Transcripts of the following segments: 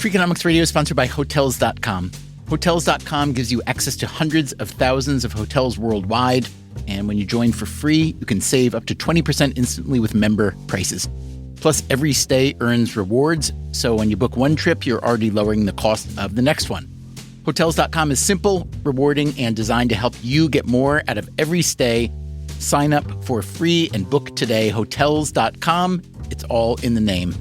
Freakonomics Radio is sponsored by Hotels.com. Hotels.com gives you access to hundreds of thousands of hotels worldwide. And when you join for free, you can save up to 20% instantly with member prices. Plus, every stay earns rewards. So when you book one trip, you're already lowering the cost of the next one. Hotels.com is simple, rewarding, and designed to help you get more out of every stay. Sign up for free and book today. Hotels.com. It's all in the name.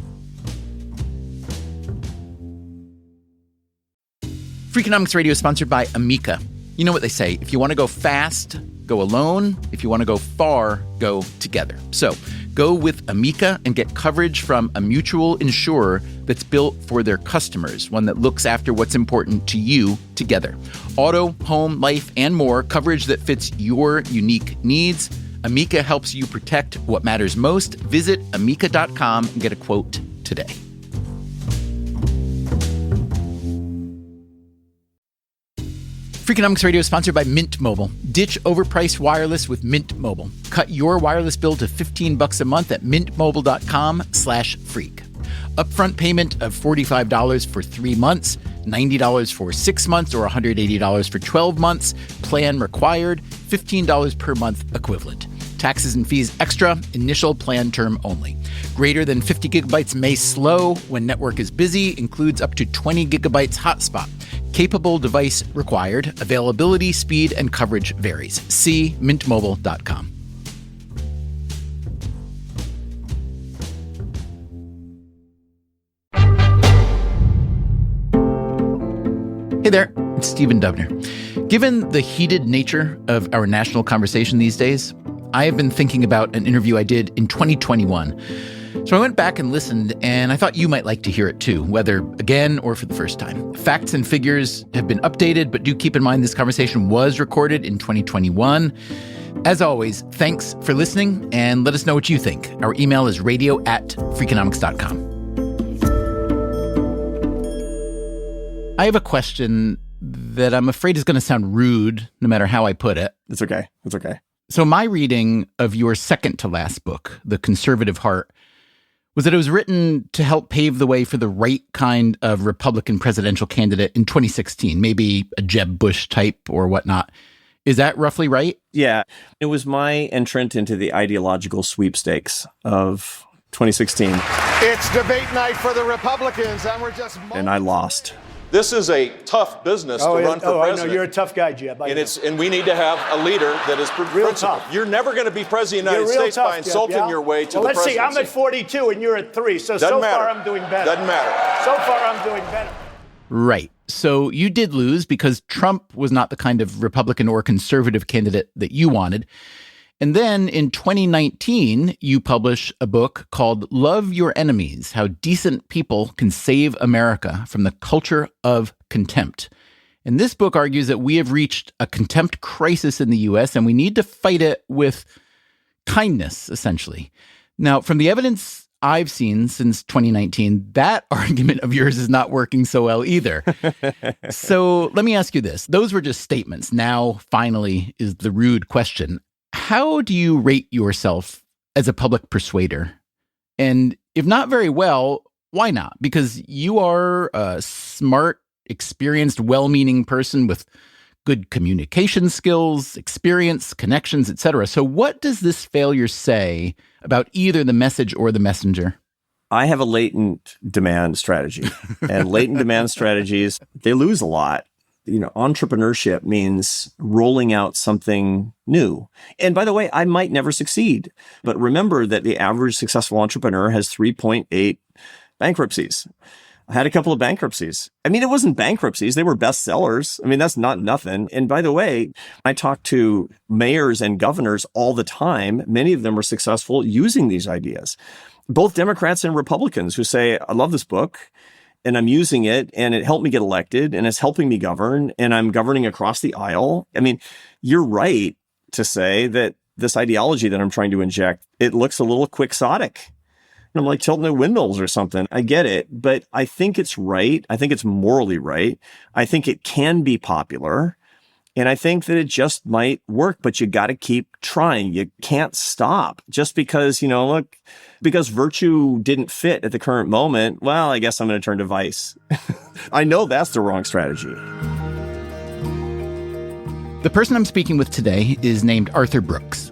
Freakonomics Radio is sponsored by Amica. You know what they say, if you want to go fast, go alone. If you want to go far, go together. So go with Amica and get coverage from a mutual insurer that's built for their customers, one that looks after what's important to you together. Auto, home, life, and more, coverage that fits your unique needs. Amica helps you protect what matters most. Visit amica.com and get a quote today. Freakonomics Radio is sponsored by Mint Mobile. Ditch overpriced wireless with Mint Mobile. Cut your wireless bill to $15 a month at mintmobile.com/freak. Upfront payment of $45 for 3 months, $90 for 6 months, or $180 for 12 months. Plan required, $15 per month equivalent. Taxes and fees extra, initial plan term only. Greater than 50 gigabytes may slow when network is busy, includes up to 20 gigabytes hotspot. Capable device required. Availability, speed, and coverage varies. See mintmobile.com. Hey there, it's Stephen Dubner. Given the heated nature of our national conversation these days, I have been thinking about an interview I did in 2021. So I went back and listened, and I thought you might like to hear it too, whether again or for the first time. Facts and figures have been updated, but do keep in mind this conversation was recorded in 2021. As always, thanks for listening, and let us know what you think. Our email is radio@freakonomics.com. I have a question that I'm afraid is going to sound rude, no matter how I put it. It's okay. It's okay. So my reading of your second to last book, The Conservative Heart, was that it was written to help pave the way for the right kind of Republican presidential candidate in 2016, maybe a Jeb Bush type or whatnot. Is that roughly right? Yeah. It was my entrant into the ideological sweepstakes of 2016. It's debate night for the Republicans, and and I lost. This is a tough business to run for president. I know. You're a tough guy, Jeb. And we need to have a leader that is principled. Tough. You're never going to be president of the United States by insulting your way to the presidency. Let's see. I'm at 42 and you're at 3. So far I'm doing better. Doesn't matter. So far I'm doing better. Right. So you did lose because Trump was not the kind of Republican or conservative candidate that you wanted. And then in 2019, you publish a book called Love Your Enemies: How Decent People Can Save America from the Culture of Contempt. And this book argues that we have reached a contempt crisis in the U.S. and we need to fight it with kindness, essentially. Now, from the evidence I've seen since 2019, that argument of yours is not working so well either. So let me ask you this. Those were just statements. Now, finally, is the rude question. How do you rate yourself as a public persuader? And if not very well, why not? Because you are a smart, experienced, well-meaning person with good communication skills, experience, connections, etc. So what does this failure say about either the message or the messenger? I have a latent demand strategy. And latent demand strategies, they lose a lot. You know, entrepreneurship means rolling out something new. And by the way, I might never succeed. But remember that the average successful entrepreneur has 3.8 bankruptcies. I had a couple of bankruptcies. I mean, it wasn't bankruptcies. They were bestsellers. I mean, that's not nothing. And by the way, I talk to mayors and governors all the time. Many of them are successful using these ideas. Both Democrats and Republicans who say, I love this book, and I'm using it, and it helped me get elected, and it's helping me govern, and I'm governing across the aisle. I mean, you're right to say that this ideology that I'm trying to inject, it looks a little quixotic. And I'm like tilting the windmills or something. I get it, but I think it's right. I think it's morally right. I think it can be popular. And I think that it just might work, but you got to keep trying. You can't stop just because, look, because virtue didn't fit at the current moment. Well, I guess I'm going to turn to vice. I know that's the wrong strategy. The person I'm speaking with today is named Arthur Brooks.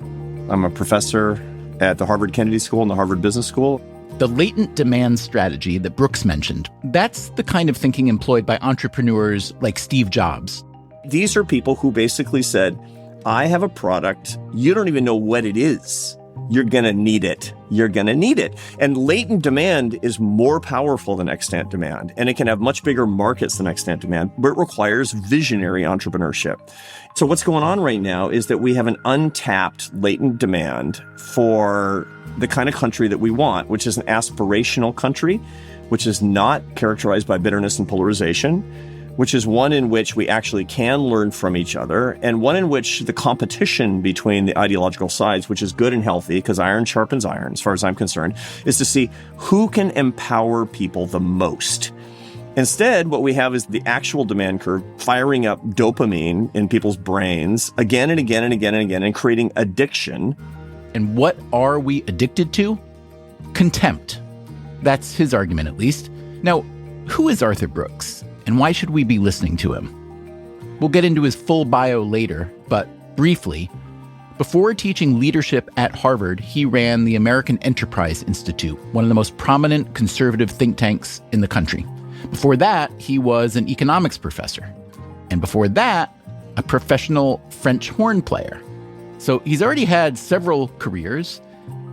I'm a professor at the Harvard Kennedy School and the Harvard Business School. The latent demand strategy that Brooks mentioned, that's the kind of thinking employed by entrepreneurs like Steve Jobs. These are people who basically said, I have a product. You don't even know what it is. You're going to need it. You're going to need it. And latent demand is more powerful than extant demand. And it can have much bigger markets than extant demand, but it requires visionary entrepreneurship. So what's going on right now is that we have an untapped latent demand for the kind of country that we want, which is an aspirational country, which is not characterized by bitterness and polarization, which is one in which we actually can learn from each other, and one in which the competition between the ideological sides, which is good and healthy, because iron sharpens iron, as far as I'm concerned, is to see who can empower people the most. Instead, what we have is the actual demand curve firing up dopamine in people's brains again and again and again and again, and creating addiction. And what are we addicted to? Contempt. That's his argument, at least. Now, who is Arthur Brooks? And why should we be listening to him? We'll get into his full bio later, but briefly, before teaching leadership at Harvard, he ran the American Enterprise Institute, one of the most prominent conservative think tanks in the country. Before that, he was an economics professor. And before that, a professional French horn player. So he's already had several careers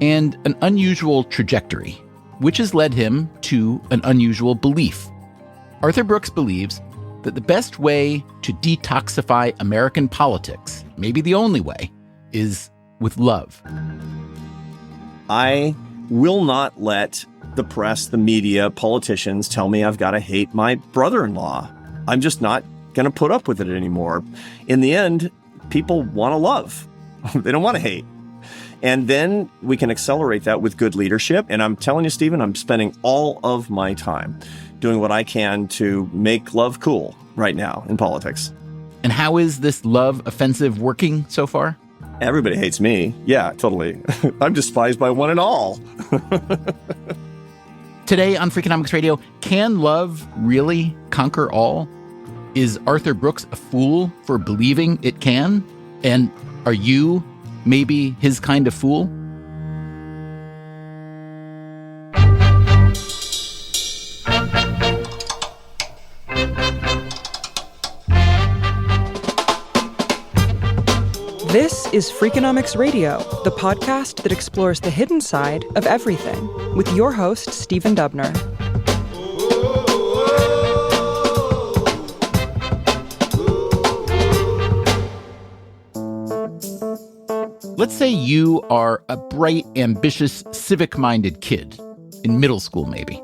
and an unusual trajectory, which has led him to an unusual belief. Arthur Brooks believes that the best way to detoxify American politics, maybe the only way, is with love. I will not let the press, the media, politicians tell me I've got to hate my brother-in-law. I'm just not going to put up with it anymore. In the end, people want to love. They don't want to hate. And then we can accelerate that with good leadership. And I'm telling you, Stephen, I'm spending all of my time doing what I can to make love cool right now in politics. And how is this love offensive working so far? Everybody hates me. Yeah, totally. I'm despised by one and all. Today on Freakonomics Radio, can love really conquer all? Is Arthur Brooks a fool for believing it can? And are you maybe his kind of fool? This is Freakonomics Radio, the podcast that explores the hidden side of everything, with your host, Stephen Dubner. Let's say you are a bright, ambitious, civic-minded kid, in middle school maybe,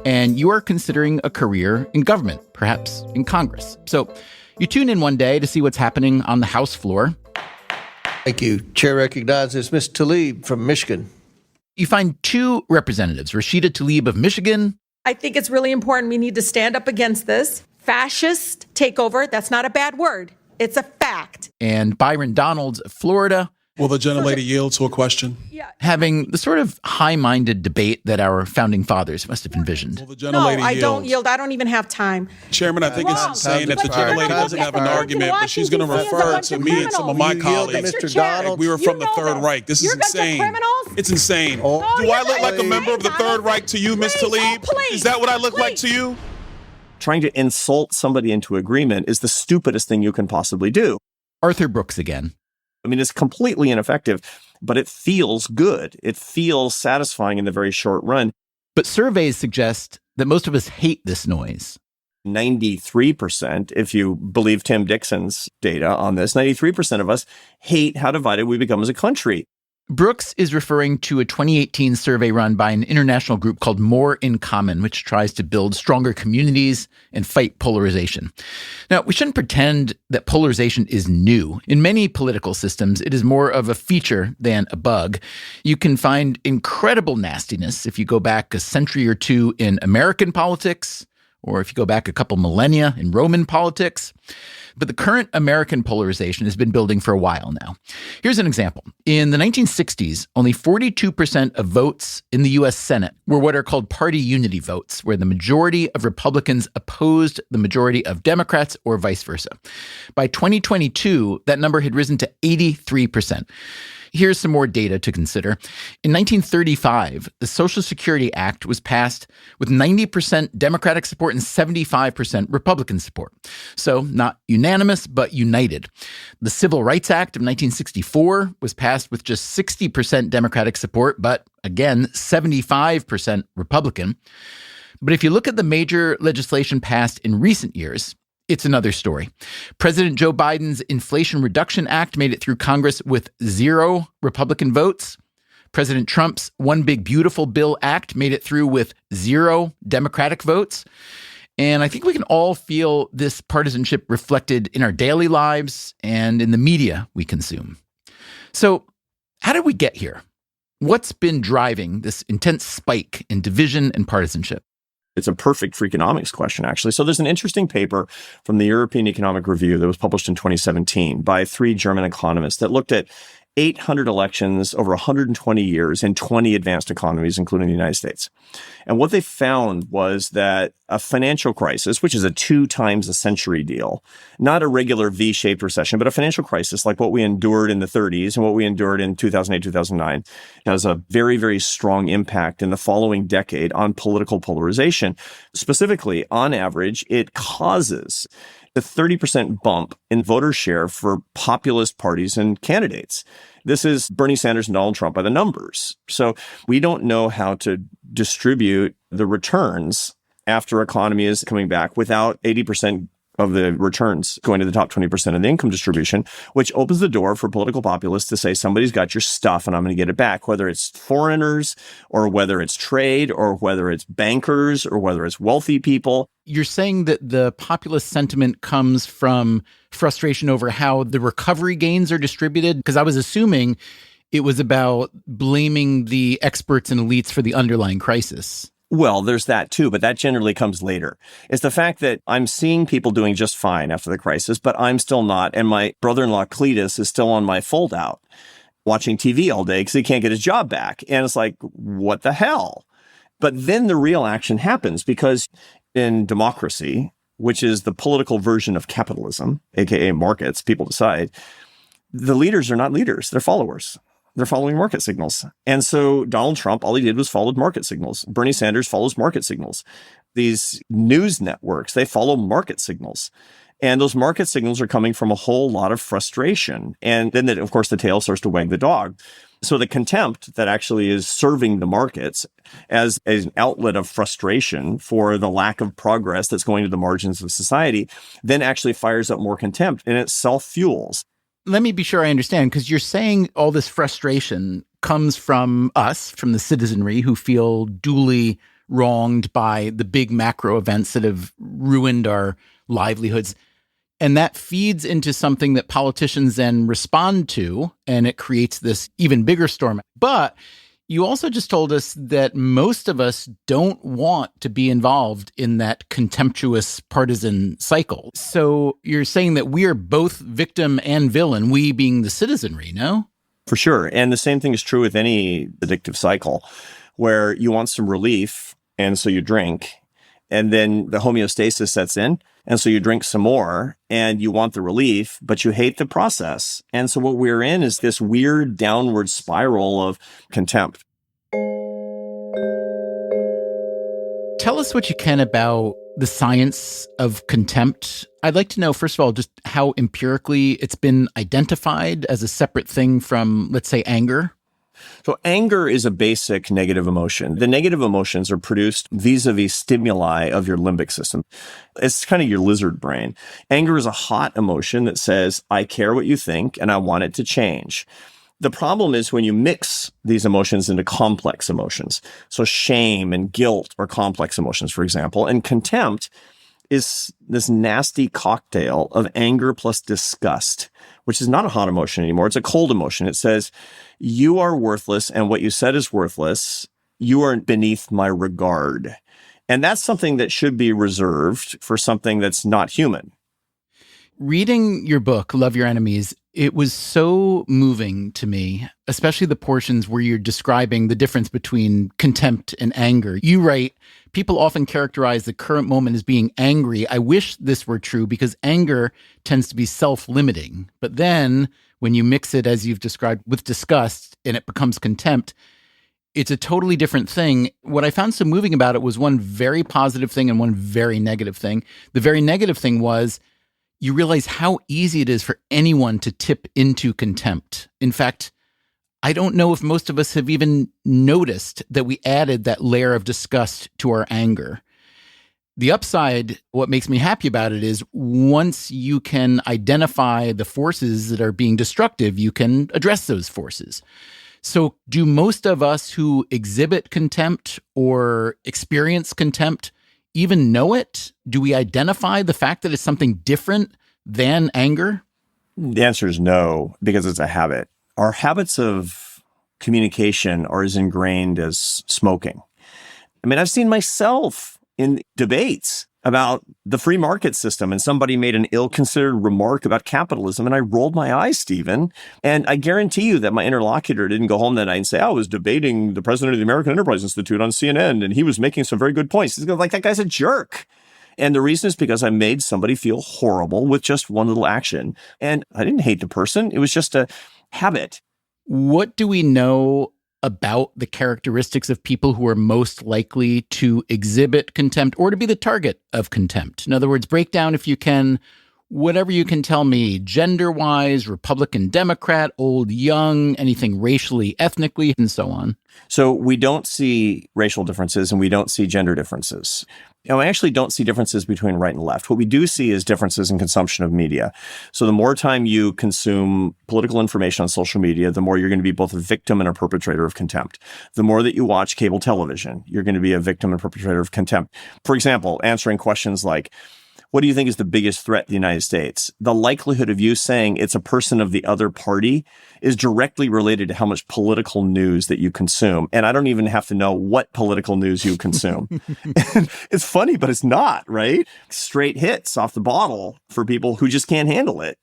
and you are considering a career in government, perhaps in Congress. So you tune in one day to see what's happening on the House floor. Thank you. Chair recognizes Ms. Tlaib from Michigan. You find two representatives, Rashida Tlaib of Michigan. I think it's really important. We need to stand up against this fascist takeover. That's not a bad word. It's a fact. And Byron Donalds of Florida. Will the gentlelady yield to a question? Yeah. Having the sort of high-minded debate that our founding fathers must have envisioned. Will the gentlelady No, I yield? don't yield. I don't even have time. Chairman, I think it's insane that the gentlelady doesn't have an argument, but she's going to refer to me and some of my colleagues. Mr. Donald. We were from the Third Reich. This is insane. It's insane. Do I look like a member of the Third Reich to you, Ms. Tlaib? Is that what I look like to you? Trying to insult somebody into agreement is the stupidest thing you can possibly do. Arthur Brooks again. I mean, it's completely ineffective, but it feels good. It feels satisfying in the very short run. But surveys suggest that most of us hate this noise. 93%, if you believe Tim Dixon's data on this, 93% of us hate how divided we become as a country. Brooks is referring to a 2018 survey run by an international group called More in Common, which tries to build stronger communities and fight polarization. Now, we shouldn't pretend that polarization is new. In many political systems, it is more of a feature than a bug. You can find incredible nastiness if you go back a century or two in American politics, or if you go back a couple millennia in Roman politics. But the current American polarization has been building for a while now. Here's an example. In the 1960s, only 42% of votes in the U.S. Senate were what are called party unity votes, where the majority of Republicans opposed the majority of Democrats or vice versa. By 2022, that number had risen to 83%. Here's some more data to consider. In 1935, the Social Security Act was passed with 90% Democratic support and 75% Republican support. So not unanimous, but united. The Civil Rights Act of 1964 was passed with just 60% Democratic support, but again, 75% Republican. But if you look at the major legislation passed in recent years, it's another story. President Joe Biden's Inflation Reduction Act made it through Congress with 0 Republican votes. President Trump's One Big Beautiful Bill Act made it through with 0 Democratic votes. And I think we can all feel this partisanship reflected in our daily lives and in the media we consume. So, how did we get here? What's been driving this intense spike in division and partisanship? It's a perfect Freakonomics question, actually. So there's an interesting paper from the European Economic Review that was published in 2017 by 3 German economists that looked at 800 elections over 120 years in 20 advanced economies, including the United States. And what they found was that a financial crisis, which is a 2 times a century deal, not a regular V-shaped recession, but a financial crisis like what we endured in the 30s and what we endured in 2008, 2009, has a very, very strong impact in the following decade on political polarization. Specifically, on average, it causes a 30% bump in voter share for populist parties and candidates. This is Bernie Sanders and Donald Trump by the numbers. So we don't know how to distribute the returns after economy is coming back without 80% of the returns going to the top 20% of the income distribution, which opens the door for political populists to say, somebody's got your stuff and I'm going to get it back, whether it's foreigners or whether it's trade or whether it's bankers or whether it's wealthy people. You're saying that the populist sentiment comes from frustration over how the recovery gains are distributed? Because I was assuming it was about blaming the experts and elites for the underlying crisis. Well, there's that too, but that generally comes later. It's the fact that I'm seeing people doing just fine after the crisis, but I'm still not. And my brother-in-law Cletus is still on my fold-out watching TV all day because he can't get his job back. And it's like, what the hell? But then the real action happens because in democracy, which is the political version of capitalism, aka markets, people decide, the leaders are not leaders, they're followers. They're following market signals. And so Donald Trump, all he did was followed market signals. Bernie Sanders follows market signals. These news networks, they follow market signals. And those market signals are coming from a whole lot of frustration. And then, of course, the tail starts to wag the dog. So the contempt that actually is serving the markets as an outlet of frustration for the lack of progress that's going to the margins of society, then actually fires up more contempt and it self-fuels. Let me be sure I understand, because you're saying all this frustration comes from us, from the citizenry, who feel duly wronged by the big macro events that have ruined our livelihoods. And that feeds into something that politicians then respond to, and it creates this even bigger storm. But you also just told us that most of us don't want to be involved in that contemptuous partisan cycle. So you're saying that we are both victim and villain, we being the citizenry, no? For sure. And the same thing is true with any addictive cycle where you want some relief, and so you drink, and then the homeostasis sets in, and so you drink some more, and you want the relief, but you hate the process. And so what we're in is this weird downward spiral of contempt. Tell us what you can about the science of contempt. I'd like to know, first of all, just how empirically it's been identified as a separate thing from, let's say, anger. So anger is a basic negative emotion. The negative emotions are produced vis-a-vis stimuli of your limbic system. It's kind of your lizard brain. Anger is a hot emotion that says, I care what you think and I want it to change. The problem is when you mix these emotions into complex emotions. So shame and guilt are complex emotions, for example, and contempt is this nasty cocktail of anger plus disgust, which is not a hot emotion anymore. It's a cold emotion. It says, you are worthless and what you said is worthless. You are beneath my regard. And that's something that should be reserved for something that's not human. Reading your book, Love Your Enemies, it was so moving to me, especially the portions where you're describing the difference between contempt and anger. You write, people often characterize the current moment as being angry. I wish this were true because anger tends to be self-limiting. But then when you mix it, as you've described, with disgust and it becomes contempt, it's a totally different thing. What I found so moving about it was one very positive thing and one very negative thing. The very negative thing was you realize how easy it is for anyone to tip into contempt. In fact, I don't know if most of us have even noticed that we added that layer of disgust to our anger. The upside, what makes me happy about it is once you can identify the forces that are being destructive, you can address those forces. So do most of us who exhibit contempt or experience contempt even know it? Do we identify the fact that it's something different than anger? The answer is no, because it's a habit. Our habits of communication are as ingrained as smoking. I mean, I've seen myself in debates about the free market system, and somebody made an ill-considered remark about capitalism, and I rolled my eyes, Stephen. And I guarantee you that my interlocutor didn't go home that night and say, I was debating the president of the American Enterprise Institute on CNN, and he was making some very good points. He's like, that guy's a jerk. And the reason is because I made somebody feel horrible with just one little action. And I didn't hate the person. It was just a habit. What do we know about the characteristics of people who are most likely to exhibit contempt or to be the target of contempt? In other words, break down, if you can, whatever you can tell me, gender-wise, Republican, Democrat, old, young, anything racially, ethnically, and so on. So we don't see racial differences and we don't see gender differences. I actually don't see differences between right and left. What we do see is differences in consumption of media. So the more time you consume political information on social media, the more you're going to be both a victim and a perpetrator of contempt. The more that you watch cable television, you're going to be a victim and perpetrator of contempt. For example, answering questions like, what do you think is the biggest threat to the United States? The likelihood of you saying it's a person of the other party is directly related to how much political news that you consume. And I don't even have to know what political news you consume. And it's funny, but it's not, right? Straight hits off the bottle for people who just can't handle it.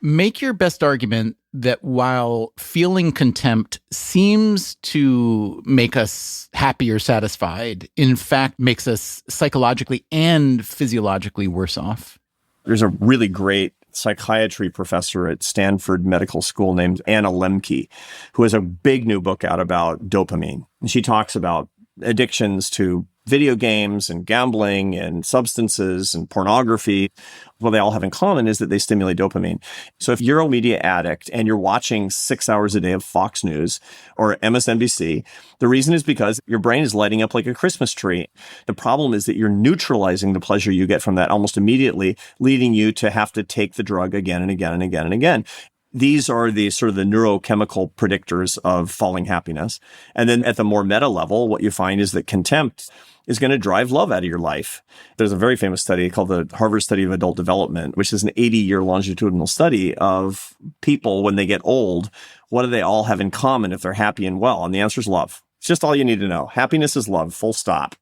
Make your best argument that while feeling contempt seems to make us happy or satisfied, in fact makes us psychologically and physiologically worse off. There's a really great psychiatry professor at Stanford Medical School named Anna Lemke, who has a big new book out about dopamine. And she talks about addictions to video games and gambling and substances and pornography. What they all have in common is that they stimulate dopamine. So if you're a media addict and you're watching 6 hours a day of Fox News or MSNBC, the reason is because your brain is lighting up like a Christmas tree. The problem is that you're neutralizing the pleasure you get from that almost immediately, leading you to have to take the drug again and again and again and again. These are the sort of the neurochemical predictors of falling happiness. And then at the more meta level, what you find is that contempt is going to drive love out of your life. There's a very famous study called the Harvard Study of Adult Development, which is an 80-year longitudinal study of people when they get old. What do they all have in common if they're happy and well? And the answer is love. It's just all you need to know. Happiness is love, full stop.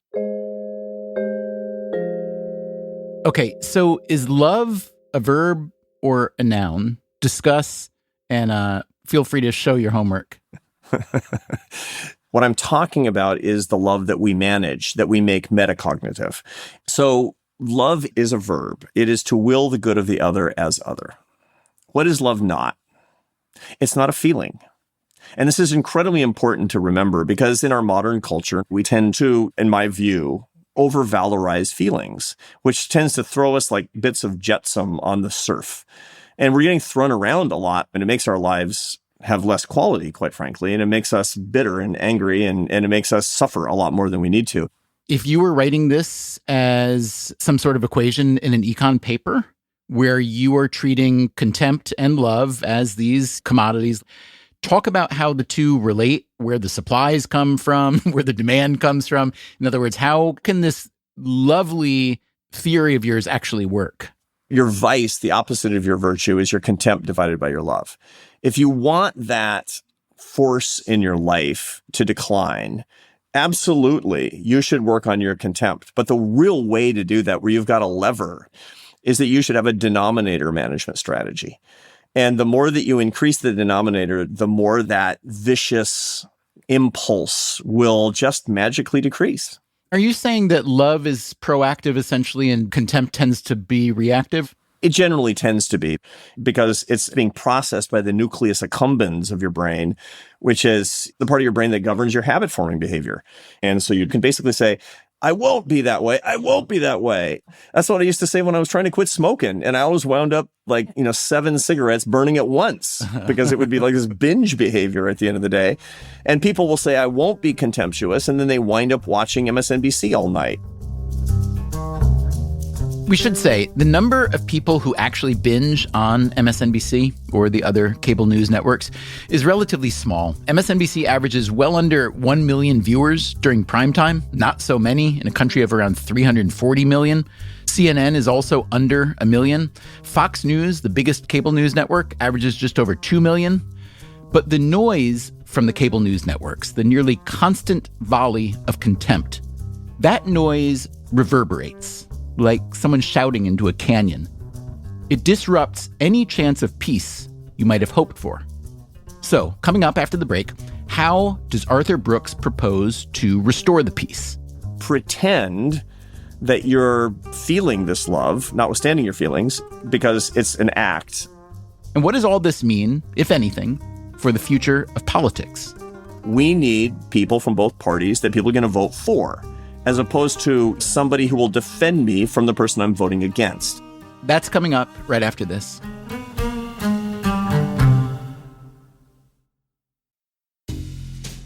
Okay, so is love a verb or a noun? Discuss and feel free to show your homework. What I'm talking about is the love that we manage, that we make metacognitive. So love is a verb. It is to will the good of the other as other. What is love not? It's not a feeling. And this is incredibly important to remember because in our modern culture, we tend to, in my view, over-valorize feelings, which tends to throw us like bits of jetsam on the surf. And we're getting thrown around a lot, and it makes our lives have less quality, quite frankly, and it makes us bitter and angry, and it makes us suffer a lot more than we need to. If you were writing this as some sort of equation in an econ paper where you are treating contempt and love as these commodities, talk about how the two relate, where the supplies come from, where the demand comes from. In other words, how can this lovely theory of yours actually work? Your vice, the opposite of your virtue, is your contempt divided by your love. If you want that force in your life to decline, Absolutely. You should work on your contempt. But the real way to do that, where you've got a lever, is that you should have a denominator management strategy. And the more that you increase the denominator, the more that vicious impulse will just magically decrease. Are you saying that love is proactive essentially and contempt tends to be reactive? It generally tends to be, because it's being processed by the nucleus accumbens of your brain, which is the part of your brain that governs your habit forming behavior. And so you can basically say, I won't be that way. I won't be that way. That's what I used to say when I was trying to quit smoking. And I always wound up 7 cigarettes burning at once, because it would be like this binge behavior at the end of the day. And people will say, I won't be contemptuous. And then they wind up watching MSNBC all night. We should say the number of people who actually binge on MSNBC or the other cable news networks is relatively small. MSNBC averages well under 1 million viewers during primetime, not so many in a country of around 340 million. CNN is also under 1 million. Fox News, the biggest cable news network, averages just over 2 million. But the noise from the cable news networks, the nearly constant volley of contempt, that noise reverberates like someone shouting into a canyon. It disrupts any chance of peace you might have hoped for. So, coming up after the break, how does Arthur Brooks propose to restore the peace? Pretend that you're feeling this love, notwithstanding your feelings, because it's an act. And what does all this mean, if anything, for the future of politics? We need people from both parties that people are going to vote for, as opposed to somebody who will defend me from the person I'm voting against. That's coming up right after this.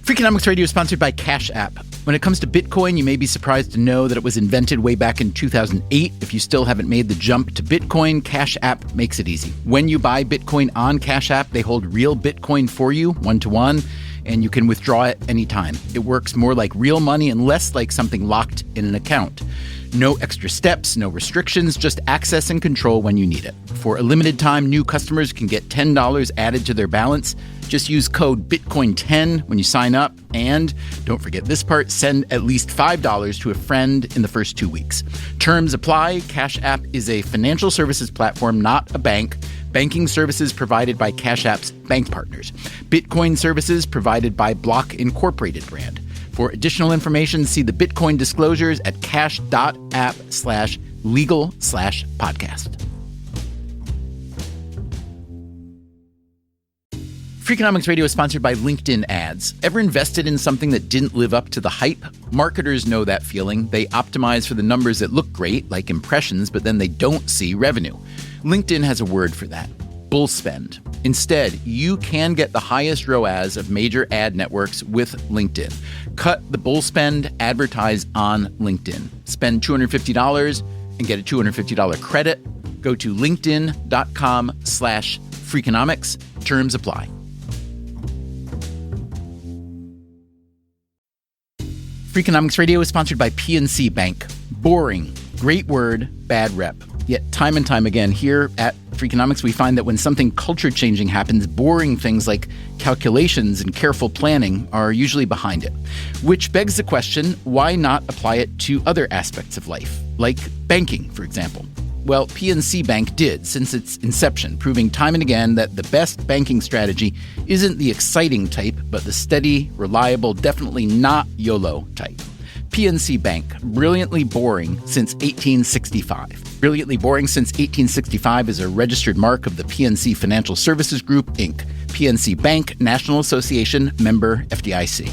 Freakonomics Radio is sponsored by Cash App. When it comes to Bitcoin, you may be surprised to know that it was invented way back in 2008. If you still haven't made the jump to Bitcoin, Cash App makes it easy. When you buy Bitcoin on Cash App, they hold real Bitcoin for you, 1-to-1, and you can withdraw it anytime. It works more like real money and less like something locked in an account. No extra steps, no restrictions, just access and control when you need it. For a limited time, new customers can get $10 added to their balance. Just use code BITCOIN10 when you sign up. And don't forget this part, send at least $5 to a friend in the first 2 weeks. Terms apply. Cash App is a financial services platform, not a bank. Banking services provided by Cash App's bank partners. Bitcoin services provided by Block Incorporated brand. For additional information, see the Bitcoin disclosures at cash.app/legal/podcast. Freakonomics Radio is sponsored by LinkedIn ads. Ever invested in something that didn't live up to the hype? Marketers know that feeling. They optimize for the numbers that look great, like impressions, but then they don't see revenue. LinkedIn has a word for that: bull spend. Instead, you can get the highest ROAS of major ad networks with LinkedIn. Cut the bull spend, advertise on LinkedIn. Spend $250 and get a $250 credit. Go to linkedin.com/Freakonomics. Terms apply. Freakonomics Radio is sponsored by PNC Bank. Boring, great word, bad rep. Yet time and time again here at Freakonomics, we find that when something culture-changing happens, boring things like calculations and careful planning are usually behind it. Which begs the question, why not apply it to other aspects of life, like banking, for example? Well, PNC Bank did since its inception, proving time and again that the best banking strategy isn't the exciting type, but the steady, reliable, definitely not YOLO type. PNC Bank, brilliantly boring since 1865. Brilliantly boring since 1865 is a registered mark of the PNC Financial Services Group, Inc. PNC Bank, National Association, member FDIC.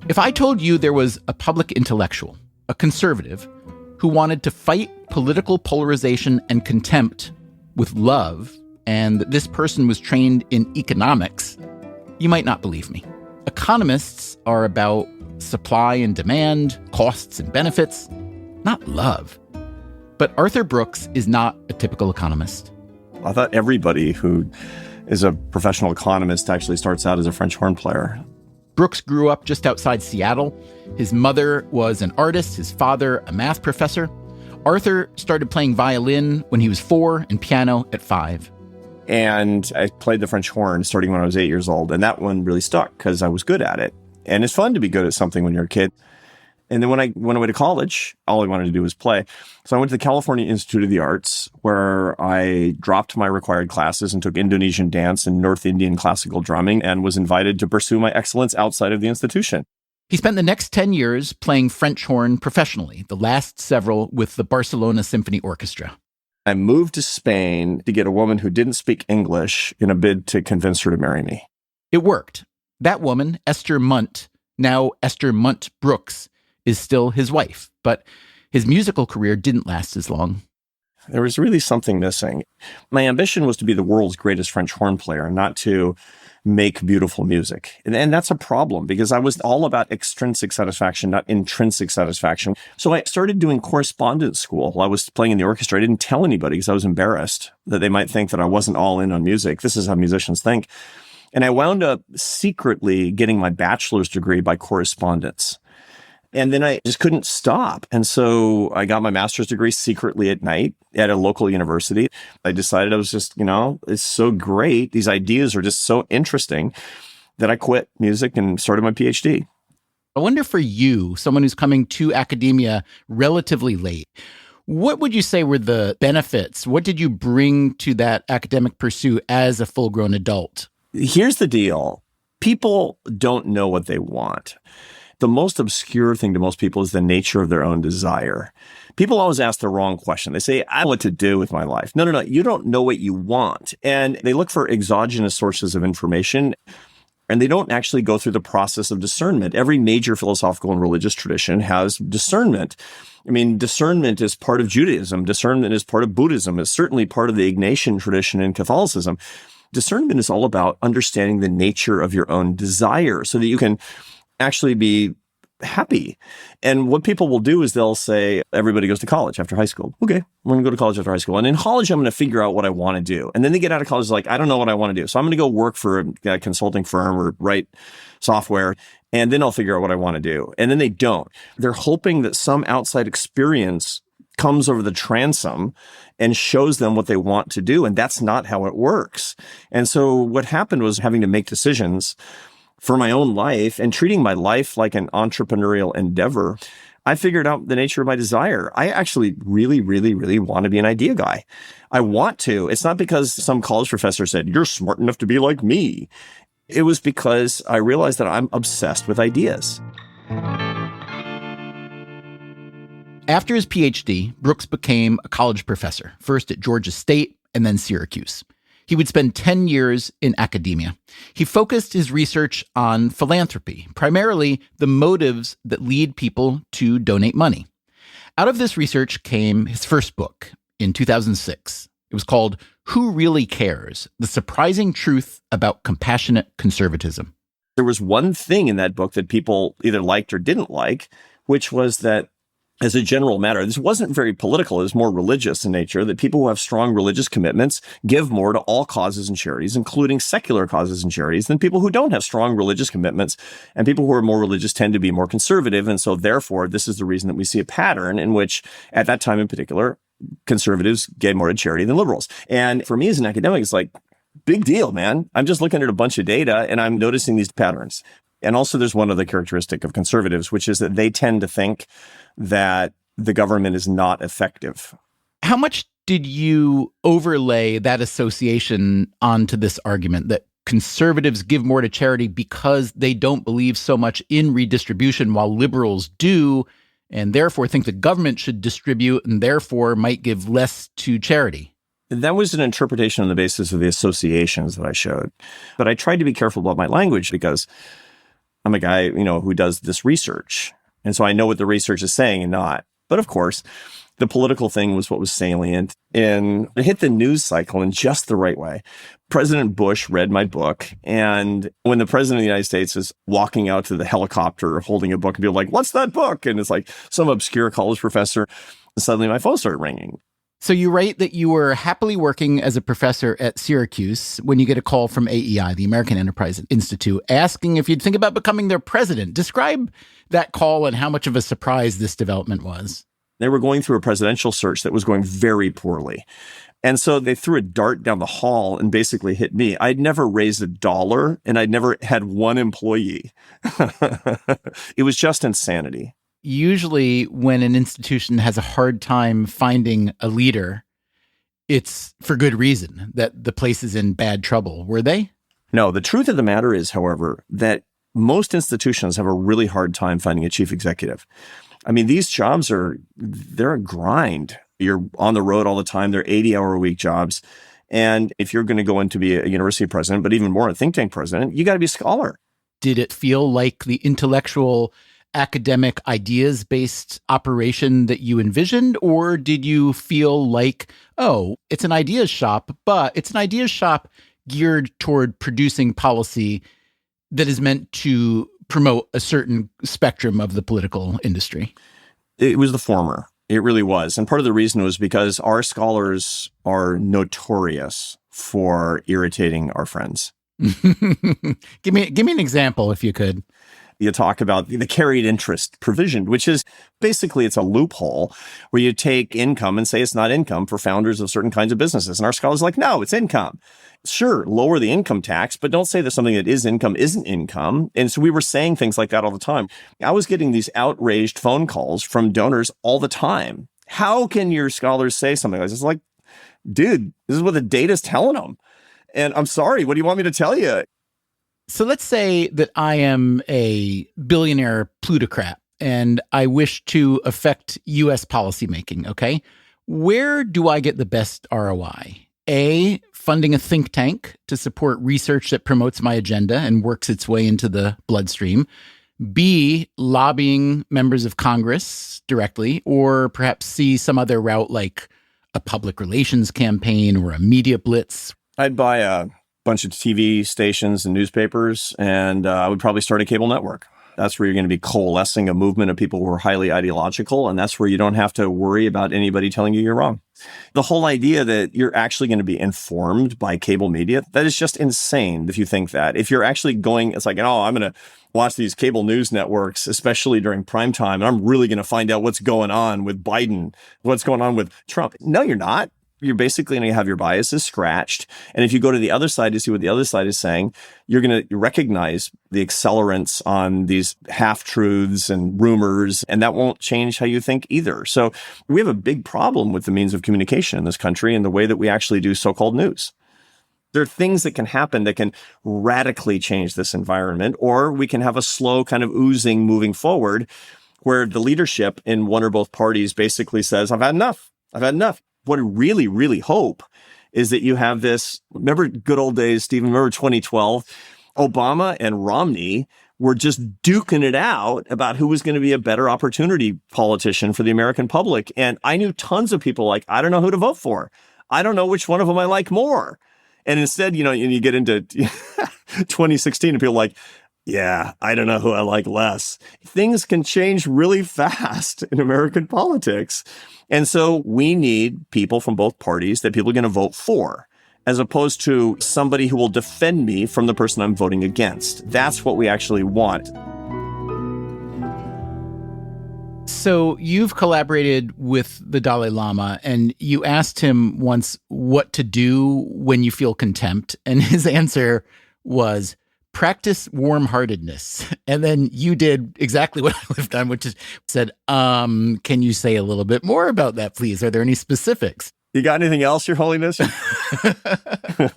If I told you there was a public intellectual, a conservative, who wanted to fight political polarization and contempt with love, and that this person was trained in economics, you might not believe me. Economists are about supply and demand, costs and benefits, not love. But Arthur Brooks is not a typical economist. I thought everybody who is a professional economist actually starts out as a French horn player. Brooks grew up just outside Seattle. His mother was an artist, his father a math professor. Arthur started playing violin when he was 4 and piano at 5. And I played the French horn starting when I was 8 years old. And that one really stuck because I was good at it. And it's fun to be good at something when you're a kid. And then when I went away to college, all I wanted to do was play. So I went to the California Institute of the Arts, where I dropped my required classes and took Indonesian dance and North Indian classical drumming and was invited to pursue my excellence outside of the institution. He spent the next 10 years playing French horn professionally, the last several with the Barcelona Symphony Orchestra. I moved to Spain to get a woman who didn't speak English in a bid to convince her to marry me. It worked. That woman, Esther Munt, now Esther Munt Brooks, is still his wife, but his musical career didn't last as long. There was really something missing. My ambition was to be the world's greatest French horn player, not to make beautiful music. And that's a problem because I was all about extrinsic satisfaction, not intrinsic satisfaction. So I started doing correspondence school while I was playing in the orchestra. I didn't tell anybody because I was embarrassed that they might think that I wasn't all in on music. This is how musicians think. And I wound up secretly getting my bachelor's degree by correspondence. And then I just couldn't stop. And so I got my master's degree secretly at night at a local university. I decided I was just, it's so great. These ideas are just so interesting that I quit music and started my PhD. I wonder for you, someone who's coming to academia relatively late, what would you say were the benefits? What did you bring to that academic pursuit as a full-grown adult? Here's the deal. People don't know what they want. The most obscure thing to most people is the nature of their own desire. People always ask the wrong question. They say, I know what to do with my life. No. You don't know what you want. And they look for exogenous sources of information, and they don't actually go through the process of discernment. Every major philosophical and religious tradition has discernment. I mean, discernment is part of Judaism. Discernment is part of Buddhism. It's certainly part of the Ignatian tradition in Catholicism. Discernment is all about understanding the nature of your own desire so that you can actually be happy. And what people will do is they'll say, everybody goes to college after high school. Okay, I'm going to go to college after high school. And in college, I'm going to figure out what I want to do. And then they get out of college like, I don't know what I want to do. So I'm going to go work for a consulting firm or write software. And then I'll figure out what I want to do. And then they don't. They're hoping that some outside experience comes over the transom and shows them what they want to do. And that's not how it works. And so what happened was having to make decisions for my own life and treating my life like an entrepreneurial endeavor. I figured out the nature of my desire. I actually really, really, really want to be an idea guy. I want to. It's not because some college professor said, you're smart enough to be like me. It was because I realized that I'm obsessed with ideas. After his PhD, Brooks became a college professor, first at Georgia State and then Syracuse. He would spend 10 years in academia. He focused his research on philanthropy, primarily the motives that lead people to donate money. Out of this research came his first book in 2006. It was called Who Really Cares? The Surprising Truth About Compassionate Conservatism. There was one thing in that book that people either liked or didn't like, which was that as a general matter, this wasn't very political. It was more religious in nature, that people who have strong religious commitments give more to all causes and charities, including secular causes and charities, than people who don't have strong religious commitments. And people who are more religious tend to be more conservative. And so therefore, this is the reason that we see a pattern in which, at that time in particular, conservatives gave more to charity than liberals. And for me as an academic, it's like, big deal, man. I'm just looking at a bunch of data and I'm noticing these patterns. And also there's one other characteristic of conservatives, which is that they tend to think that the government is not effective. How much did you overlay that association onto this argument that conservatives give more to charity because they don't believe so much in redistribution while liberals do, and therefore think the government should distribute and therefore might give less to charity? That was an interpretation on the basis of the associations that I showed. But I tried to be careful about my language because I'm a guy, who does this research. And so I know what the research is saying and not. But of course, the political thing was what was salient. And it hit the news cycle in just the right way. President Bush read my book. And when the president of the United States is walking out to the helicopter holding a book and people are like, what's that book? And it's like some obscure college professor. And suddenly my phone started ringing. So you write that you were happily working as a professor at Syracuse when you get a call from AEI, the American Enterprise Institute, asking if you'd think about becoming their president. Describe that call and how much of a surprise this development was. They were going through a presidential search that was going very poorly. And so they threw a dart down the hall and basically hit me. I'd never raised $1 and I'd never had one employee. It was just insanity. Usually when an institution has a hard time finding a leader, it's for good reason, that the place is in bad trouble. Were they? No, the truth of the matter is, however, that most institutions have a really hard time finding a chief executive. I mean, these jobs they're a grind. You're on the road all the time. They're 80-hour-a-week jobs. And if you're going to go in to be a university president, but even more a think tank president, you got to be a scholar. Did it feel like the intellectual, academic, ideas-based operation that you envisioned? Or did you feel like, oh, it's an ideas shop, but it's an ideas shop geared toward producing policy that is meant to promote a certain spectrum of the political industry? It was the former. It really was. And part of the reason was because our scholars are notorious for irritating our friends. Give me an example, if you could. You talk about the carried interest provision, which is basically it's a loophole where you take income and say it's not income for founders of certain kinds of businesses. And our scholars are like, no, it's income. Sure, lower the income tax, but don't say that something that is income isn't income. And so we were saying things like that all the time. I was getting these outraged phone calls from donors all the time. How can your scholars say something like this? It's like, dude, this is what the data's telling them. And I'm sorry, what do you want me to tell you? So let's say that I am a billionaire plutocrat and I wish to affect U.S. policymaking, okay? Where do I get the best ROI? A, funding a think tank to support research that promotes my agenda and works its way into the bloodstream. B, lobbying members of Congress directly, or perhaps C, some other route like a public relations campaign or a media blitz. I'd buy a bunch of TV stations and newspapers, and I would probably start a cable network. That's where you're going to be coalescing a movement of people who are highly ideological, and that's where you don't have to worry about anybody telling you you're wrong. The whole idea that you're actually going to be informed by cable media, that is just insane if you think that. If you're actually going, it's like, oh, I'm going to watch these cable news networks, especially during prime time, and I'm really going to find out what's going on with Biden, what's going on with Trump. No, you're not. You're basically going to have your biases scratched. And if you go to the other side to see what the other side is saying, you're going to recognize the accelerants on these half-truths and rumors, and that won't change how you think either. So we have a big problem with the means of communication in this country and the way that we actually do so-called news. There are things that can happen that can radically change this environment, or we can have a slow kind of oozing moving forward where the leadership in one or both parties basically says, I've had enough. I've had enough. What I really, really hope is that you have this, remember good old days, Stephen, remember 2012? Obama and Romney were just duking it out about who was going to be a better opportunity politician for the American public. And I knew tons of people like, I don't know who to vote for. I don't know which one of them I like more. And instead, you get into 2016 and people are like, yeah, I don't know who I like less. Things can change really fast in American politics. And so we need people from both parties that people are going to vote for, as opposed to somebody who will defend me from the person I'm voting against. That's what we actually want. So you've collaborated with the Dalai Lama, and you asked him once what to do when you feel contempt. And his answer was, practice warm-heartedness. And then you did exactly what I would have done, which is said, can you say a little bit more about that, please? Are there any specifics? You got anything else, Your Holiness? And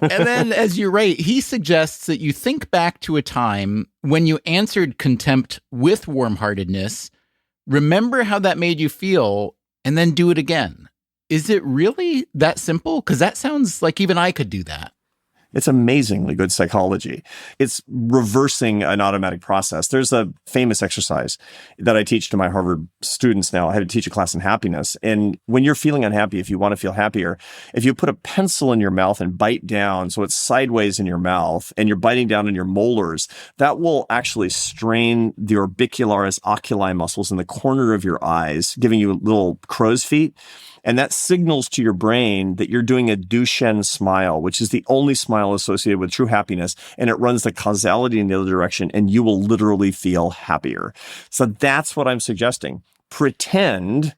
then, as you write, he suggests that you think back to a time when you answered contempt with warm-heartedness, remember how that made you feel, and then do it again. Is it really that simple? Because that sounds like even I could do that. It's amazingly good psychology. It's reversing an automatic process. There's a famous exercise that I teach to my Harvard students now. I had to teach a class in happiness. And when you're feeling unhappy, if you want to feel happier, if you put a pencil in your mouth and bite down so it's sideways in your mouth and you're biting down on your molars, that will actually strain the orbicularis oculi muscles in the corner of your eyes, giving you little crow's feet. And that signals to your brain that you're doing a Duchenne smile, which is the only smile associated with true happiness. And it runs the causality in the other direction, and you will literally feel happier. So that's what I'm suggesting. Pretend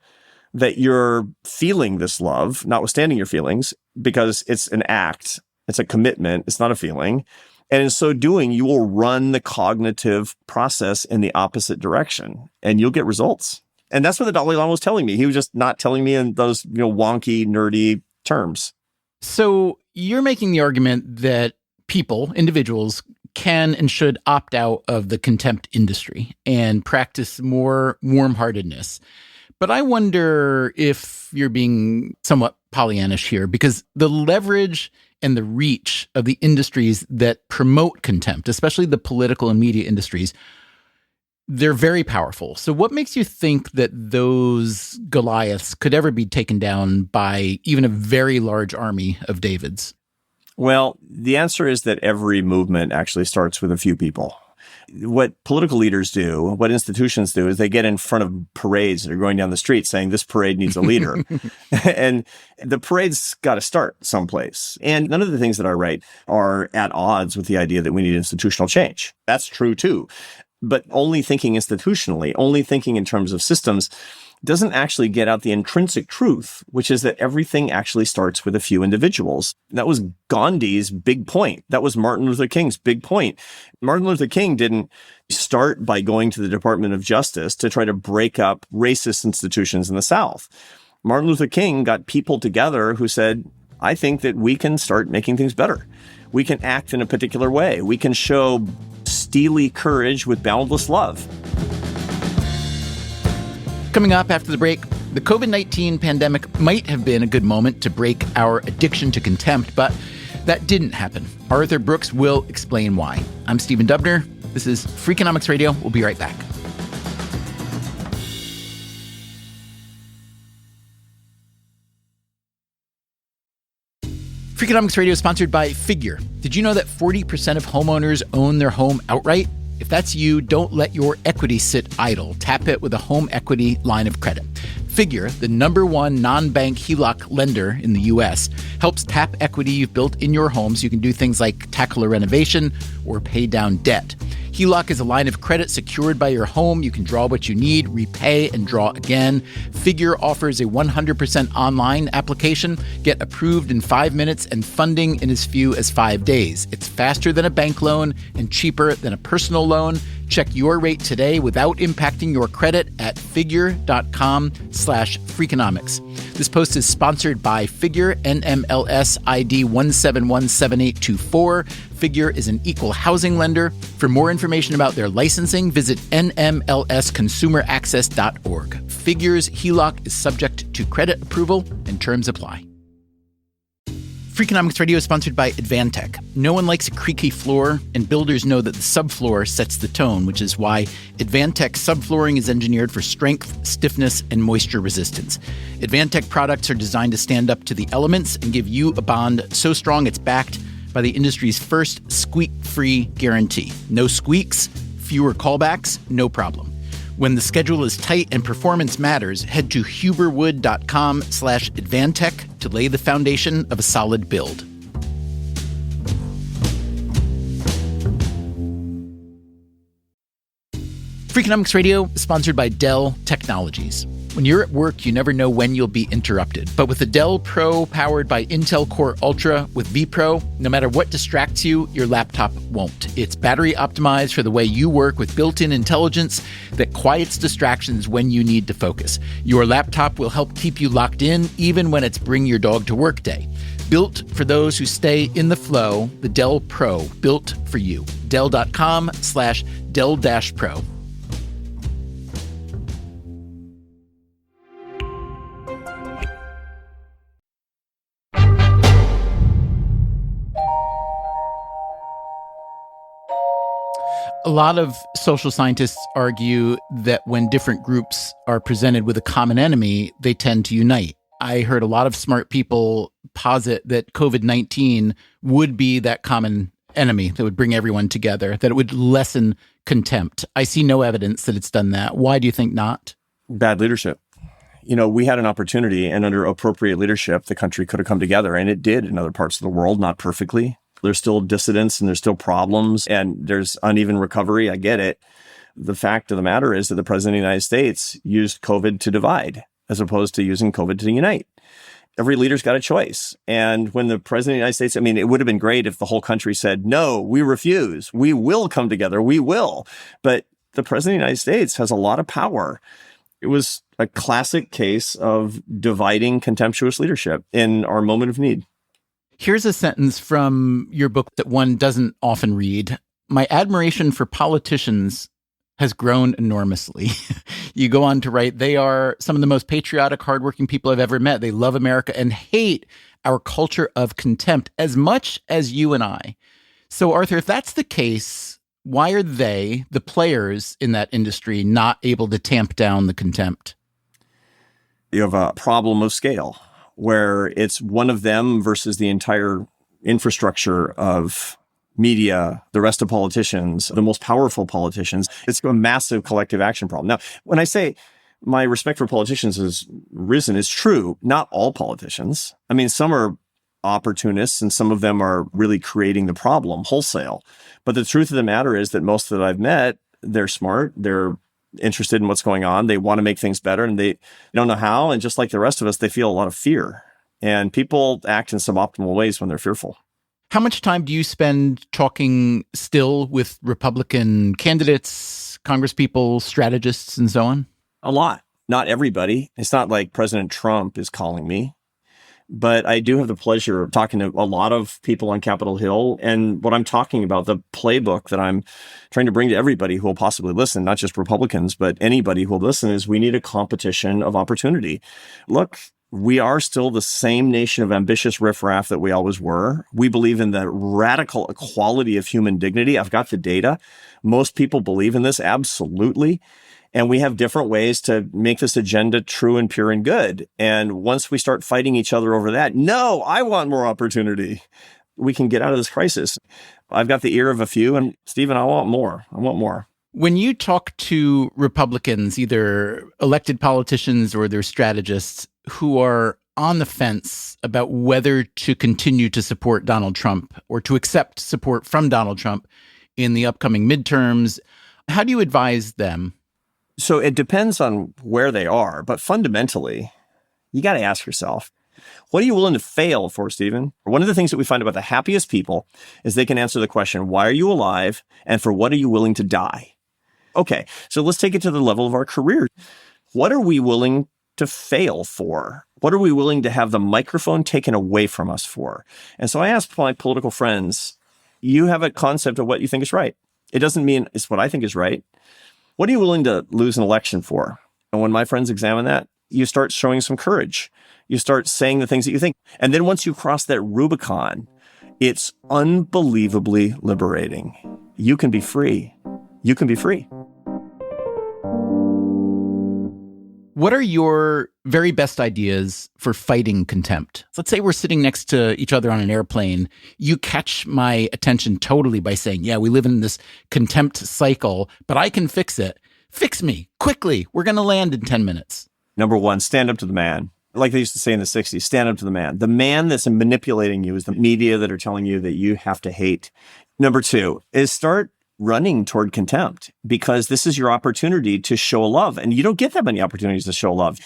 that you're feeling this love, notwithstanding your feelings, because it's an act, it's a commitment, it's not a feeling. And in so doing, you will run the cognitive process in the opposite direction and you'll get results. And that's what the Dalai Lama was telling me. He was just not telling me in those, wonky, nerdy terms. So you're making the argument that people, individuals, can and should opt out of the contempt industry and practice more warm-heartedness. But I wonder if you're being somewhat Pollyannish here, because the leverage and the reach of the industries that promote contempt, especially the political and media industries, they're very powerful. So what makes you think that those Goliaths could ever be taken down by even a very large army of Davids? Well, the answer is that every movement actually starts with a few people. What political leaders do, what institutions do, is they get in front of parades that are going down the street saying this parade needs a leader. And the parade's got to start someplace. And none of the things that I write are at odds with the idea that we need institutional change. That's true too. But only thinking institutionally, only thinking in terms of systems, doesn't actually get out the intrinsic truth, which is that everything actually starts with a few individuals. That was Gandhi's big point. That was Martin Luther King's big point. Martin Luther King didn't start by going to the Department of Justice to try to break up racist institutions in the South. Martin Luther King got people together who said, I think that we can start making things better. We can act in a particular way. We can show steely courage with boundless love. Coming up after the break, the COVID-19 pandemic might have been a good moment to break our addiction to contempt, but that didn't happen. Arthur Brooks will explain why. I'm Stephen Dubner. This is Freakonomics Radio. We'll be right back. Freakonomics Radio is sponsored by Figure. Did you know that 40% of homeowners own their home outright? If that's you, don't let your equity sit idle. Tap it with a home equity line of credit. Figure, the #1 non-bank HELOC lender in the U.S., helps tap equity you've built in your home so you can do things like tackle a renovation or pay down debt. HELOC is a line of credit secured by your home. You can draw what you need, repay, and draw again. Figure offers a 100% online application. Get approved in 5 minutes and funding in as few as 5 days. It's faster than a bank loan and cheaper than a personal loan. Check your rate today without impacting your credit at figure.com/Freakonomics. This post is sponsored by Figure, NMLS ID 1717824. Figure is an equal housing lender. For more information about their licensing, visit nmlsconsumeraccess.org. Figure's HELOC is subject to credit approval and terms apply. Freakonomics Radio is sponsored by Advantech. No one likes a creaky floor, and builders know that the subfloor sets the tone, which is why Advantech subflooring is engineered for strength, stiffness, and moisture resistance. Advantech products are designed to stand up to the elements and give you a bond so strong it's backed by the industry's first squeak-free guarantee. No squeaks, fewer callbacks, no problem. When the schedule is tight and performance matters, head to huberwood.com/Advantech to lay the foundation of a solid build. Freakonomics Radio is sponsored by Dell Technologies. When you're at work, you never know when you'll be interrupted. But with the Dell Pro powered by Intel Core Ultra with vPro, no matter what distracts you, your laptop won't. It's battery optimized for the way you work with built-in intelligence that quiets distractions when you need to focus. Your laptop will help keep you locked in even when it's bring your dog to work day. Built for those who stay in the flow, the Dell Pro, built for you. Dell.com/Dell-Pro. A lot of social scientists argue that when different groups are presented with a common enemy, they tend to unite. I heard a lot of smart people posit that COVID-19 would be that common enemy that would bring everyone together, that it would lessen contempt. I see no evidence that it's done that. Why do you think not? Bad leadership. We had an opportunity, and under appropriate leadership, the country could have come together, and it did in other parts of the world, not perfectly. There's still dissidents and there's still problems and there's uneven recovery. I get it. The fact of the matter is that the president of the United States used COVID to divide. as opposed to using COVID to unite. Every leader's got a choice. And when the president of the United States, it would have been great if the whole country said, no, we refuse. We will come together. We will. But the president of the United States has a lot of power. It was a classic case of dividing contemptuous leadership in our moment of need. Here's a sentence from your book that one doesn't often read. My admiration for politicians has grown enormously. You go on to write, they are some of the most patriotic, hardworking people I've ever met. They love America and hate our culture of contempt as much as you and I. So, Arthur, if that's the case, why are they, the players in that industry, not able to tamp down the contempt? You have a problem of scale where it's one of them versus the entire infrastructure of media, the rest of politicians, the most powerful politicians. It's a massive collective action problem. Now, when I say my respect for politicians has risen, it's true. Not all politicians. Some are opportunists and some of them are really creating the problem wholesale. But the truth of the matter is that most that I've met, they're smart. They're interested in what's going on. They want to make things better and they don't know how. And just like the rest of us, they feel a lot of fear. And people act in suboptimal ways when they're fearful. How much time do you spend talking still with Republican candidates, congresspeople, strategists, and so on? A lot. Not everybody. It's not like President Trump is calling me. But I do have the pleasure of talking to a lot of people on Capitol Hill. And what I'm talking about, the playbook that I'm trying to bring to everybody who will possibly listen, not just Republicans, but anybody who will listen, is we need a competition of opportunity. Look, we are still the same nation of ambitious riffraff that we always were. We believe in the radical equality of human dignity. I've got the data. Most people believe in this, absolutely. And we have different ways to make this agenda true and pure and good. And once we start fighting each other over that, no, I want more opportunity, we can get out of this crisis. I've got the ear of a few, and Stephen, I want more. I want more. When you talk to Republicans, either elected politicians or their strategists, who are on the fence about whether to continue to support Donald Trump or to accept support from Donald Trump in the upcoming midterms, how do you advise them? So it depends on where they are, but fundamentally, you got to ask yourself, what are you willing to fail for, Stephen? One of the things that we find about the happiest people is they can answer the question, why are you alive? And for what are you willing to die? Okay, so let's take it to the level of our career. What are we willing to fail for? What are we willing to have the microphone taken away from us for? And so I asked my political friends, you have a concept of what you think is right. It doesn't mean it's what I think is right. What are you willing to lose an election for? And when my friends examine that, you start showing some courage. You start saying the things that you think. And then once you cross that Rubicon, it's unbelievably liberating. You can be free. You can be free. What are your very best ideas for fighting contempt? Let's say we're sitting next to each other on an airplane. You catch my attention totally by saying, yeah, we live in this contempt cycle, but I can fix it. Fix me quickly. We're going to land in 10 minutes. Number one, stand up to the man. Like they used to say in the 60s, stand up to the man. The man that's manipulating you is the media that are telling you that you have to hate. Number two is start running toward contempt, because this is your opportunity to show love. And you don't get that many opportunities to show love.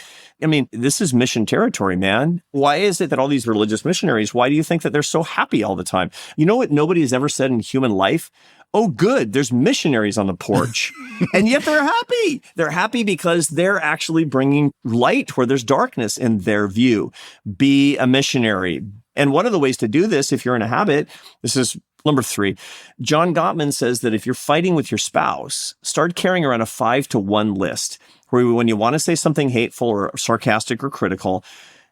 This is mission territory, man. Why is it that all these religious missionaries, why do you think that they're so happy all the time? You know what nobody has ever said in human life? Oh, good, there's missionaries on the porch. And yet they're happy. They're happy because they're actually bringing light where there's darkness in their view. Be a missionary. And one of the ways to do this, if you're in a habit, this is number 3. John Gottman says that if you're fighting with your spouse, start carrying around a 5-to-1 list, where when you want to say something hateful or sarcastic or critical,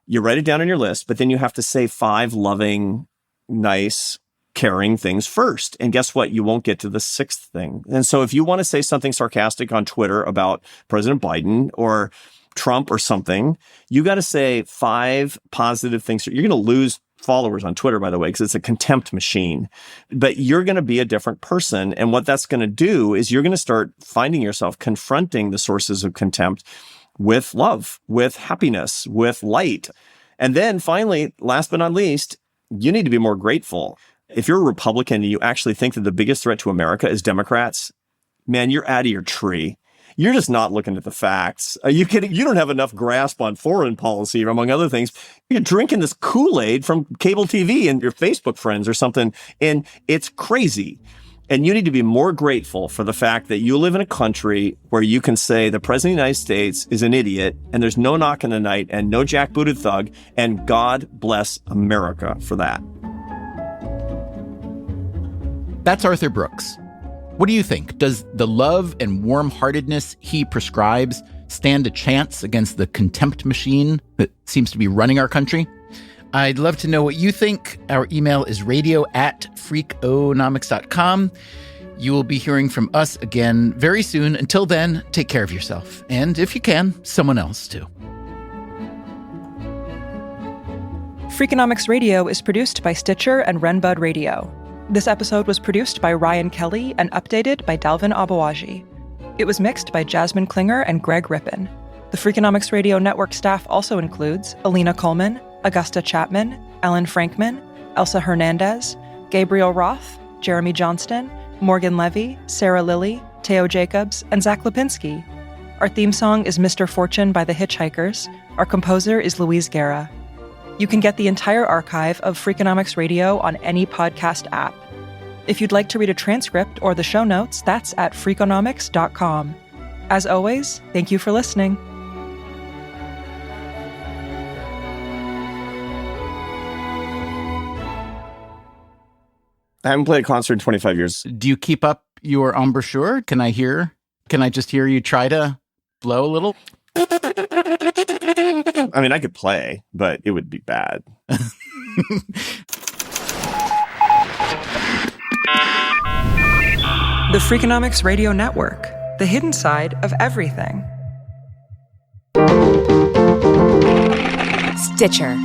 you write it down on your list, but then you have to say 5 loving, nice, caring things first. And guess what? You won't get to the 6th thing. And so if you want to say something sarcastic on Twitter about President Biden or Trump or something, you got to say 5 positive things. You're going to lose followers on Twitter, by the way, because it's a contempt machine. But you're going to be a different person. And what that's going to do is you're going to start finding yourself confronting the sources of contempt with love, with happiness, with light. And then finally, last but not least, you need to be more grateful. If you're a Republican and you actually think that the biggest threat to America is Democrats, man, you're out of your tree. you're just not looking at the facts. Are you kidding? You don't have enough grasp on foreign policy, among other things. You're drinking this Kool-Aid from cable TV and your Facebook friends or something, and it's crazy. And you need to be more grateful for the fact that you live in a country where you can say the President of the United States is an idiot, and there's no knock in the night and no jackbooted thug, and God bless America for that. That's Arthur Brooks. What do you think? Does the love and warm-heartedness he prescribes stand a chance against the contempt machine that seems to be running our country? I'd love to know what you think. Our email is radio@freakonomics.com. You will be hearing from us again very soon. Until then, take care of yourself. And if you can, someone else too. Freakonomics Radio is produced by Stitcher and Renbud Radio. This episode was produced by Ryan Kelly and updated by Dalvin Abawaji. It was mixed by Jasmine Klinger and Greg Rippin. The Freakonomics Radio Network staff also includes Alina Coleman, Augusta Chapman, Ellen Frankman, Elsa Hernandez, Gabriel Roth, Jeremy Johnston, Morgan Levy, Sarah Lilly, Teo Jacobs, and Zach Lipinski. Our theme song is Mr. Fortune by the Hitchhikers. Our composer is Louise Guerra. You can get the entire archive of Freakonomics Radio on any podcast app. If you'd like to read a transcript or the show notes, that's at freakonomics.com. As always, thank you for listening. I haven't played a concert in 25 years. Do you keep up your embouchure? Can I just hear you try to blow a little? I mean, I could play, but it would be bad. The Freakonomics Radio Network, the hidden side of everything. Stitcher.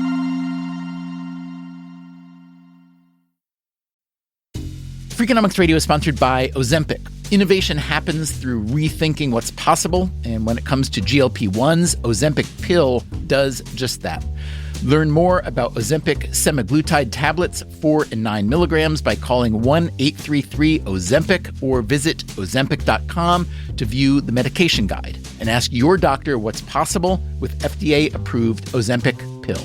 Freakonomics Radio is sponsored by Ozempic. Innovation happens through rethinking what's possible, and when it comes to GLP-1s, Ozempic pill does just that. Learn more about Ozempic semaglutide tablets, 4 and 9 milligrams, by calling 1-833-OZEMPIC or visit Ozempic.com to view the medication guide and ask your doctor what's possible with FDA-approved Ozempic pill.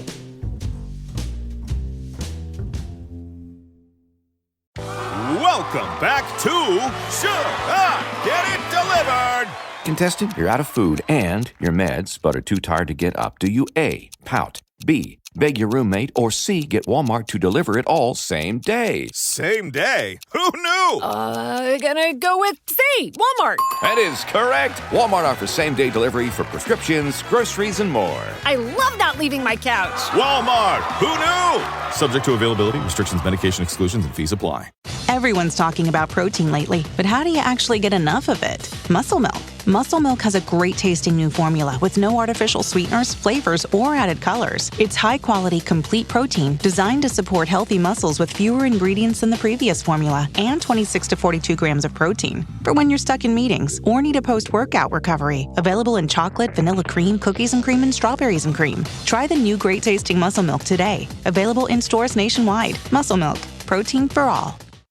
Welcome back to Should I Get It Delivered? Contestant, you're out of food and your meds, but are too tired to get up. Do you A, pout, B, beg your roommate, or C, get Walmart to deliver it all same day? Same day? Who knew? Gonna go with C, Walmart. That is correct. Walmart offers same-day delivery for prescriptions, groceries, and more. I love not leaving my couch. Walmart. Who knew? Subject to availability, restrictions, medication exclusions, and fees apply. Everyone's talking about protein lately, but how do you actually get enough of it? Muscle Milk. Muscle Milk has a great tasting new formula with no artificial sweeteners, flavors, or added colors. It's high-quality, complete protein designed to support healthy muscles with fewer ingredients than the previous formula and 26 to 42 grams of protein for when you're stuck in meetings or need a post-workout recovery. Available in chocolate, vanilla cream, cookies and cream, and strawberries and cream. Try the new great tasting Muscle Milk today. Available in stores nationwide. Muscle Milk. Protein for all.